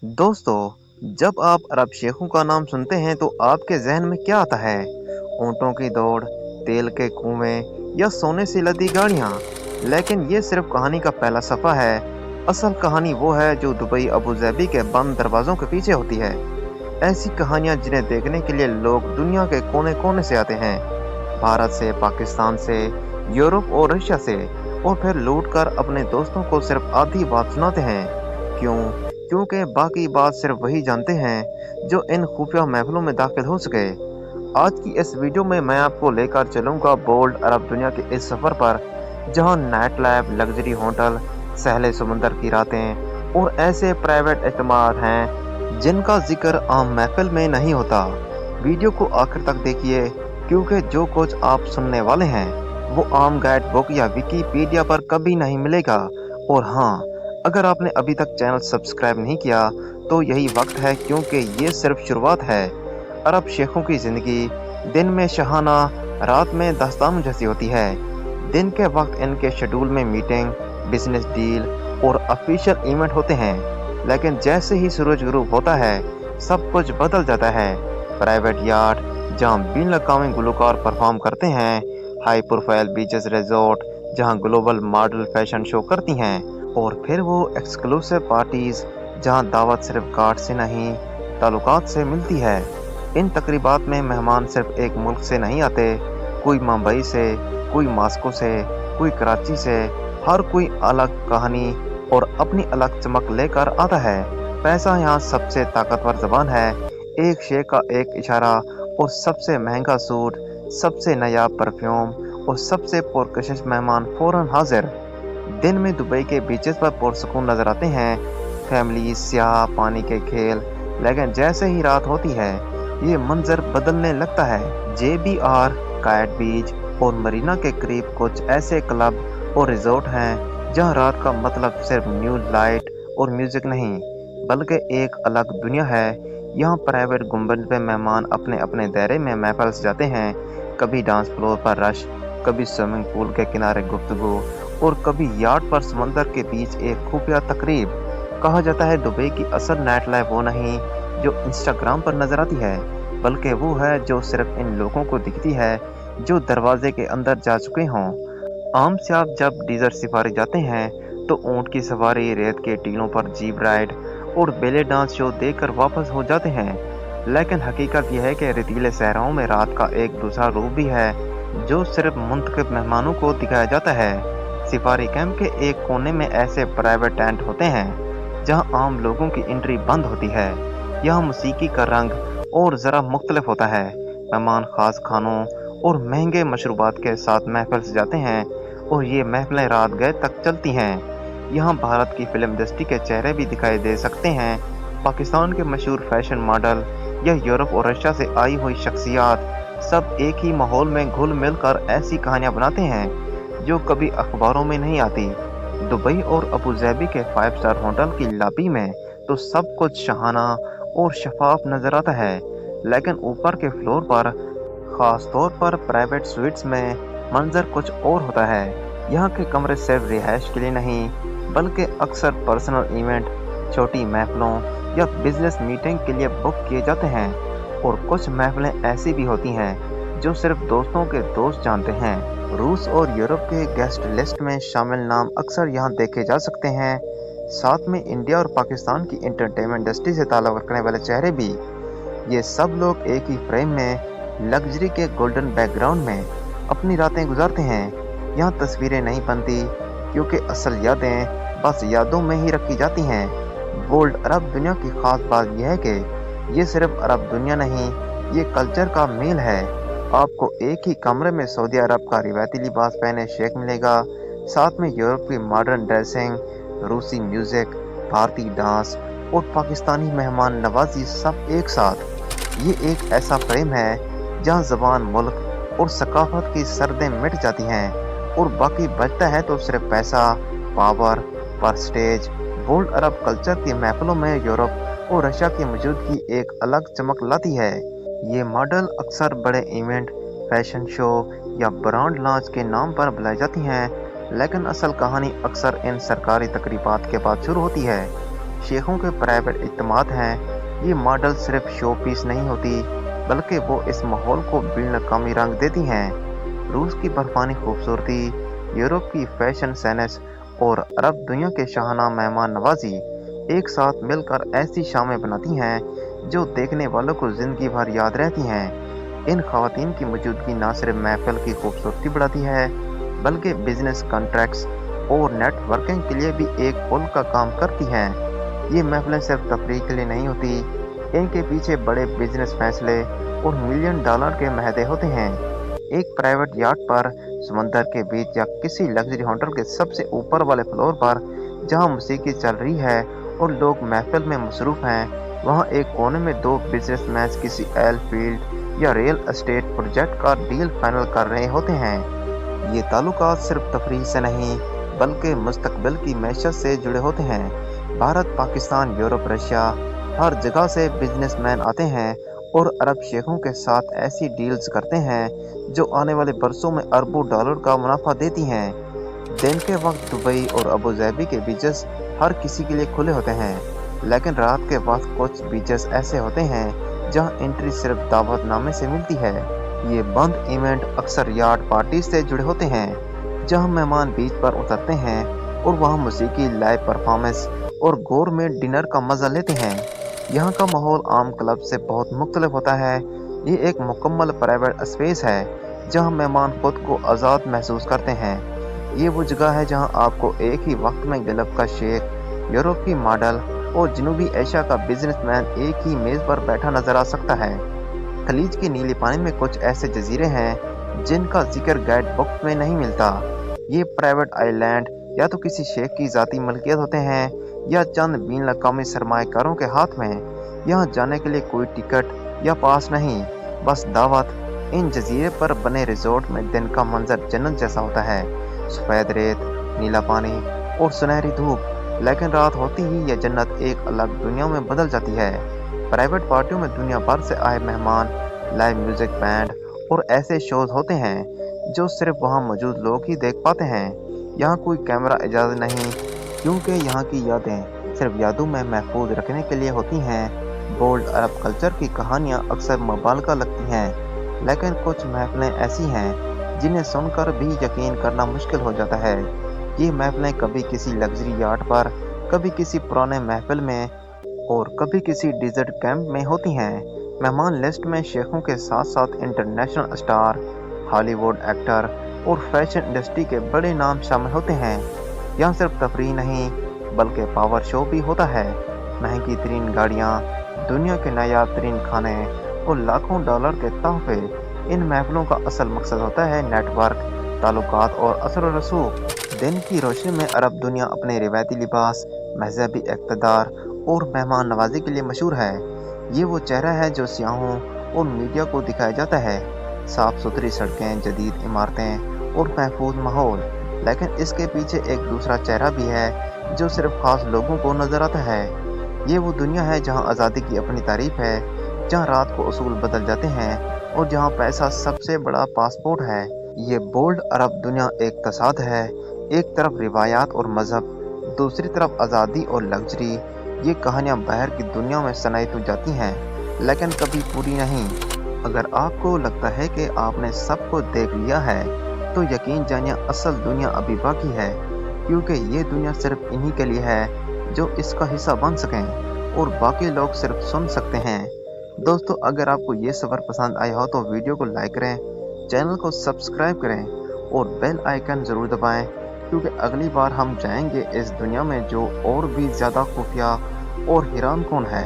दोस्तों, जब आप अरब शेखों का नाम सुनते हैं तो आपके जहन में क्या आता है? ऊँटों की दौड़, तेल के कुएं या सोने से लदी गाड़ियाँ? लेकिन ये सिर्फ कहानी का पहला सफ़ा है। असल कहानी वो है जो दुबई अबू धाबी के बंद दरवाज़ों के पीछे होती है। ऐसी कहानियाँ जिन्हें देखने के लिए लोग दुनिया के कोने-कोने से आते हैं। भारत से, पाकिस्तान से, यूरोप और रशिया से, और फिर लौट कर अपने दोस्तों को सिर्फ आधी बात सुनाते हैं। क्यों? क्योंकि बाकी बात सिर्फ वही जानते हैं जो इन खुफिया महफिलों में दाखिल हो सके। आज की इस वीडियो में मैं आपको लेकर चलूंगा बोल्ड अरब दुनिया के इस सफर पर, जहां नाइट लाइफ, लग्जरी होटल, सहले समंदर की रातें और ऐसे प्राइवेट इत्मीनान हैं जिनका जिक्र आम महफिल में नहीं होता। वीडियो को आखिर तक देखिए, क्योंकि जो कुछ आप सुनने वाले हैं वो आम गाइड बुक या विकिपीडिया पर कभी नहीं मिलेगा। और हाँ, अगर आपने अभी तक चैनल सब्सक्राइब नहीं किया तो यही वक्त है, क्योंकि ये सिर्फ शुरुआत है। अरब शेखों की ज़िंदगी दिन में शहाना, रात में दास्तान जैसी होती है। दिन के वक्त इनके शेड्यूल में मीटिंग, बिजनेस डील और ऑफिशियल इवेंट होते हैं, लेकिन जैसे ही सूरज गुरूब होता है सब कुछ बदल जाता है। प्राइवेट यार्ड जहां बिन अवी गुलकार परफॉर्म करते हैं, हाई प्रोफाइल बीचेस रिजॉर्ट जहां ग्लोबल मॉडल फैशन शो करती हैं, और फिर वो एक्सक्लूसिव पार्टीज जहां दावत सिर्फ कार्ड से नहीं, ताल्लुकात से मिलती है। इन तकरीबात में मेहमान सिर्फ एक मुल्क से नहीं आते, कोई मुंबई से, कोई मास्को से, कोई कराची से। हर कोई अलग कहानी और अपनी अलग चमक लेकर आता है। पैसा यहाँ सबसे ताकतवर जबान है। एक शेख का एक इशारा और सबसे महंगा सूट, सबसे नया परफ्यूम और सबसे पुरकशिश मेहमान फौरन हाजिर। दिन में दुबई के बीचेस पर पुरसुकून नजर आते हैं, फैमिली, स्याह, पानी के खेल। लेकिन जैसे ही रात होती है ये मंजर बदलने लगता है। JBR, कायट बीच और मरीना के करीब कुछ ऐसे क्लब और रिजॉर्ट हैं जहां रात का मतलब सिर्फ न्यू लाइट और म्यूजिक नहीं, बल्कि एक अलग दुनिया है। यहाँ प्राइवेट गुंबद पे मेहमान अपने अपने दायरे में महफिल सजाते हैं। कभी डांस फ्लोर पर रश, कभी स्विमिंग पूल के किनारे गुफ्तगू, और कभी यार्ड पर समंदर के बीच एक खुफिया तकरीब। कहा जाता है दुबई की असल नाइट लाइफ वो नहीं जो इंस्टाग्राम पर नजर आती है, बल्कि वो है जो सिर्फ इन लोगों को दिखती है जो दरवाजे के अंदर जा चुके हों। आम से आप जब डीजर सफारी जाते हैं तो ऊंट की सवारी, रेत के टीलों पर जीप राइड और बेले डांस शो देखकर वापस हो जाते हैं। लेकिन हकीकत यह है कि रेतीले सहराओं में रात का एक दूसरा रूप भी है जो सिर्फ मुंतखब मेहमानों को दिखाया जाता है। सफारी कैंप के एक कोने में ऐसे प्राइवेट टेंट होते हैं जहां आम लोगों की एंट्री बंद होती है। यहाँ मौसीकी का रंग और ज़रा मुख्तलिफ होता है। मेहमान खास खानों और महंगे मशरूबात के साथ महफिल सजाते हैं, और ये महफिलें रात गए तक चलती हैं। यहाँ भारत की फिल्म इंडस्ट्री के चेहरे भी दिखाई दे सकते हैं, पाकिस्तान के मशहूर फैशन मॉडल या यूरोप और रशिया से आई हुई शख्सियात। सब एक ही माहौल में घुल मिल कर ऐसी कहानियाँ बनाते हैं जो कभी अखबारों में नहीं आती। दुबई और अबू धाबी के 5 स्टार होटल की लॉबी में तो सब कुछ शहाना और शफाफ नजर आता है, लेकिन ऊपर के फ्लोर पर, खास तौर पर प्राइवेट स्वीट्स में, मंजर कुछ और होता है। यहाँ के कमरे सिर्फ रिहाइश के लिए नहीं, बल्कि अक्सर पर्सनल इवेंट, छोटी महफिलों या बिजनेस मीटिंग के लिए बुक किए जाते हैं। और कुछ महफिलें ऐसी भी होती हैं जो सिर्फ दोस्तों के दोस्त जानते हैं। रूस और यूरोप के गेस्ट लिस्ट में शामिल नाम अक्सर यहाँ देखे जा सकते हैं, साथ में इंडिया और पाकिस्तान की एंटरटेनमेंट इंडस्ट्री से ताल्लुक़ रखने वाले चेहरे भी। ये सब लोग एक ही फ्रेम में, लग्जरी के गोल्डन बैकग्राउंड में अपनी रातें गुजारते हैं। यहाँ तस्वीरें नहीं बनती, क्योंकि असल यादें बस यादों में ही रखी जाती हैं। बोल्ड अरब दुनिया की खास बात यह है कि ये सिर्फ अरब दुनिया नहीं, ये कल्चर का मेल है। आपको एक ही कमरे में सऊदी अरब का रिवायती लिबास पहने शेख मिलेगा, साथ में यूरोप की मॉडर्न ड्रेसिंग, रूसी म्यूजिक, भारतीय डांस और पाकिस्तानी मेहमान नवाजी सब एक साथ। ये एक ऐसा फ्रेम है जहां ज़बान, मुल्क और सकाफत की सरदें मिट जाती हैं, और बाकी बचता है तो सिर्फ पैसा, power, prestige. Bold Arab culture की महफिलों में यूरोप और रशिया की मौजूदगी एक अलग चमक लाती है। ये मॉडल अक्सर बड़े इवेंट, फैशन शो या ब्रांड लॉन्च के नाम पर बुलाई जाती हैं, लेकिन असल कहानी अक्सर इन सरकारी तकरीबात के बाद शुरू होती है। शेखों के प्राइवेट इत्तेमाद हैं, ये मॉडल सिर्फ शो पीस नहीं होती, बल्कि वो इस माहौल को बेनकामी रंग देती हैं। रूस की बर्फानी खूबसूरती, यूरोप की फैशन सेंस और अरब दुनिया के शाहाना मेहमान नवाजी एक साथ मिलकर ऐसी शामें बनाती हैं जो देखने वालों को ज़िंदगी भर याद रहती हैं। इन ख़वातीन की मौजूदगी न सिर्फ महफिल की खूबसूरती बढ़ाती है, बल्कि बिजनेस कॉन्ट्रैक्ट्स और नेटवर्किंग के लिए भी एक पुल का काम करती हैं। ये महफिलें सिर्फ तफरीह के लिए नहीं होती, इनके पीछे बड़े बिजनेस फैसले और मिलियन डॉलर के महदे होते हैं। एक प्राइवेट याट पर, समंदर के बीच या किसी लग्जरी होटल के सबसे ऊपर वाले फ्लोर पर जहां मौसीकी चल रही है और लोग महफिल में मसरूफ हैं, वहां एक कोने में दो बिजनेसमैन किसी ऑयल फील्ड या रियल एस्टेट प्रोजेक्ट का डील फाइनल कर रहे होते हैं। ये ताल्लुकात सिर्फ तफरीह से नहीं, बल्कि मुस्तकबिल की मैशत से जुड़े होते हैं। भारत, पाकिस्तान, यूरोप, रशिया, हर जगह से बिजनेसमैन आते हैं और अरब शेखों के साथ ऐसी डील्स करते हैं जो आने वाले बरसों में अरबों डॉलर का मुनाफा देती हैं। दिन के वक्त दुबई और अबू धाबी के बीचेस हर किसी के लिए खुले होते हैं, लेकिन रात के वक्त कुछ बीचेस ऐसे होते हैं जहां एंट्री सिर्फ दावतनामे से मिलती है। ये बंद इवेंट अक्सर यार्ड पार्टी से जुड़े होते हैं, जहां मेहमान बीच पर उतरते हैं और वहां मौसीकी, लाइव परफॉर्मेंस और गोरमेट डिनर का मजा लेते हैं। यहाँ का माहौल आम क्लब से बहुत मुख्तलिफ होता है। ये एक मुकम्मल प्राइवेट स्पेस है जहाँ मेहमान खुद को आज़ाद महसूस करते हैं। ये वो जगह है जहाँ आपको एक ही वक्त में गल्फ का शेख, यूरोप की मॉडल और जनूबी एशिया का बिजनेसमैन एक ही मेज़ पर बैठा नजर आ सकता है। खलीज के नीले पानी में कुछ ऐसे जजीरे हैं जिनका जिक्र गाइड बुक में नहीं मिलता। ये प्राइवेट आइलैंड या तो किसी शेख की ज़ाती मलकियत होते हैं या चंद बीन अवी सरमाकारों के हाथ में। यहाँ जाने के लिए कोई टिकट या पास नहीं, बस दावत। इन जजीरे पर बने रिजोर्ट में दिन का मंजर जन्नत जैसा होता है, सफ़ेद रेत, नीला पानी और सुनहरी धूप। लेकिन रात होती ही यह जन्नत एक अलग दुनिया में बदल जाती है। प्राइवेट पार्टियों में दुनिया भर से आए मेहमान, लाइव म्यूजिक बैंड और ऐसे शोज होते हैं जो सिर्फ वहाँ मौजूद लोग ही देख पाते हैं। यहाँ कोई कैमरा इजाज़त नहीं, क्योंकि यहाँ की यादें सिर्फ यादों में महफूज रखने के लिए होती हैं। बोल्ड अरब कल्चर की कहानियाँ अक्सर मुबालका लगती हैं, लेकिन कुछ महफिलें ऐसी हैं जिन्हें सुनकर भी यकीन करना मुश्किल हो जाता है। ये महफिलें कभी किसी लग्जरी यार्ड पर, कभी किसी पुराने महफिल में और कभी किसी डिजर्ट कैंप में होती हैं। मेहमान लिस्ट में शेखों के साथ साथ इंटरनेशनल स्टार, हॉलीवुड एक्टर और फैशन इंडस्ट्री के बड़े नाम शामिल होते हैं। यहाँ सिर्फ तफरीह नहीं, बल्कि पावर शो भी होता है। महंगी तरीन गाड़ियाँ, दुनिया के नायाब तरीन खाने और लाखों डॉलर के तोहफे। इन महफिलों का असल मकसद होता है नेटवर्क, ताल्लुकात और असर व रसूख। दिन की रोशनी में अरब दुनिया अपने रिवायती लिबास, मजहबी इक़्तिदार और मेहमान नवाजी के लिए मशहूर है। ये वो चेहरा है जो सियाहों और मीडिया को दिखाया जाता है। साफ़ सुथरी सड़कें, जदीद इमारतें और महफूज माहौल। लेकिन इसके पीछे एक दूसरा चेहरा भी है जो सिर्फ खास लोगों को नजर आता है। ये वो दुनिया है जहां आज़ादी की अपनी तारीफ है, जहां रात को उसूल बदल जाते हैं और जहां पैसा सबसे बड़ा पासपोर्ट है। ये बोल्ड अरब दुनिया एक तसाद है, एक तरफ रिवायात और मजहब, दूसरी तरफ आज़ादी और लग्जरी। ये कहानियाँ बाहर की दुनिया में सुनाई तो जाती हैं, लेकिन कभी पूरी नहीं। अगर आपको लगता है कि आपने सब कुछ देख लिया है, तो यकीन जानिए असल दुनिया अभी बाकी है, क्योंकि ये दुनिया सिर्फ इन्हीं के लिए है जो इसका हिस्सा बन सकें और बाकी लोग सिर्फ सुन सकते हैं। दोस्तों, अगर आपको ये सफ़र पसंद आया हो तो वीडियो को लाइक करें, चैनल को सब्सक्राइब करें और बेल आइकन ज़रूर दबाएं, क्योंकि अगली बार हम जाएंगे इस दुनिया में जो और भी ज़्यादा खुफिया और हैरानकुन है।